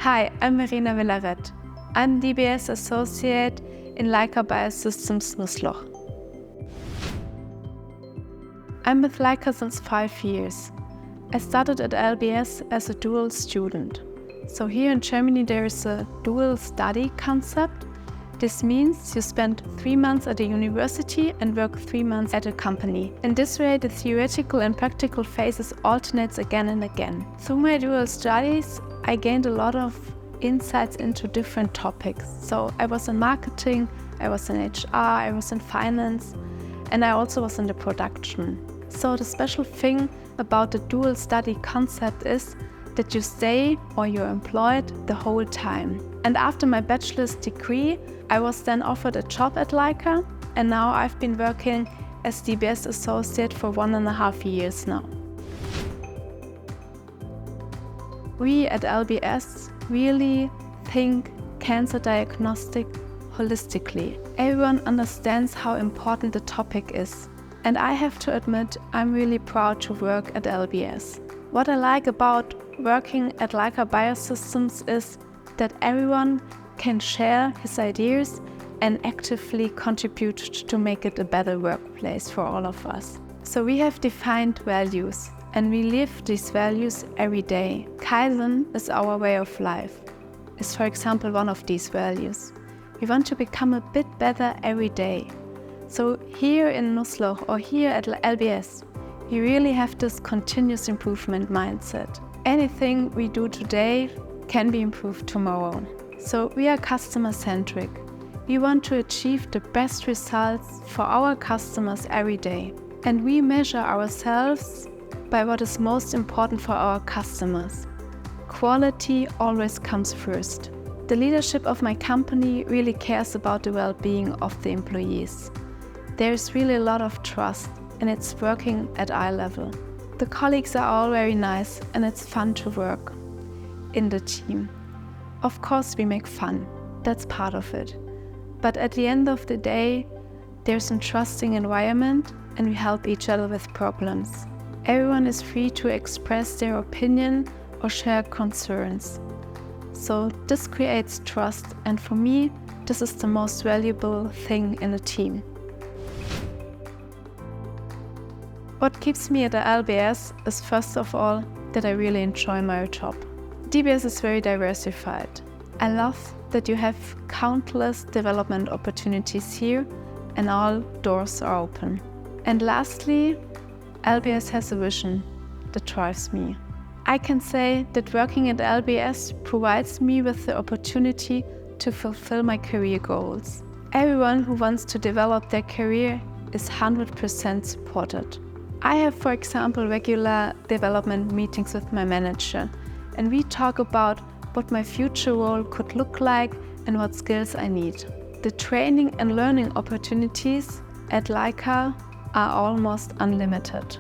Hi, I'm Verena Willaredt. I'm DBS Associate in Leica Biosystems Nussloch. I'm with Leica since 5 years. I started at LBS as a dual student. So here in Germany there is a dual study concept. This means you spend 3 months at a university and work 3 months at a company. In this way, the theoretical and practical phases alternates again and again. Through my dual studies, I gained a lot of insights into different topics. So I was in marketing, I was in HR, I was in finance, and I also was in the production. So the special thing about the dual study concept is that you stay or you're employed the whole time. And after my bachelor's degree, I was then offered a job at Leica, and now I've been working as DBS Associate for 1.5 years now. We at LBS really think cancer diagnostic holistically. Everyone understands how important the topic is. And I have to admit, I'm really proud to work at LBS. What I like about working at Leica Biosystems is that everyone can share his ideas and actively contribute to make it a better workplace for all of us. So we have defined values and we live these values every day. Kaizen is our way of life. Is for example one of these values. We want to become a bit better every day. So here in Nussloch or here at LBS, we really have this continuous improvement mindset. Anything we do today can be improved tomorrow. So we are customer-centric. We want to achieve the best results for our customers every day. And we measure ourselves by what is most important for our customers. Quality always comes first. The leadership of my company really cares about the well-being of the employees. There's really a lot of trust and it's working at eye level. The colleagues are all very nice and it's fun to work in the team. Of course we make fun, that's part of it. But at the end of the day, there's a trusting environment and we help each other with problems. Everyone is free to express their opinion or share concerns. So this creates trust, and for me, this is the most valuable thing in a team. What keeps me at the LBS is first of all that I really enjoy my job. DBS is very diversified. I love that you have countless development opportunities here and all doors are open. And lastly, LBS has a vision that drives me. I can say that working at LBS provides me with the opportunity to fulfill my career goals. Everyone who wants to develop their career is 100% supported. I have, for example, regular development meetings with my manager, and we talk about what my future role could look like and what skills I need. The training and learning opportunities at Leica are almost unlimited.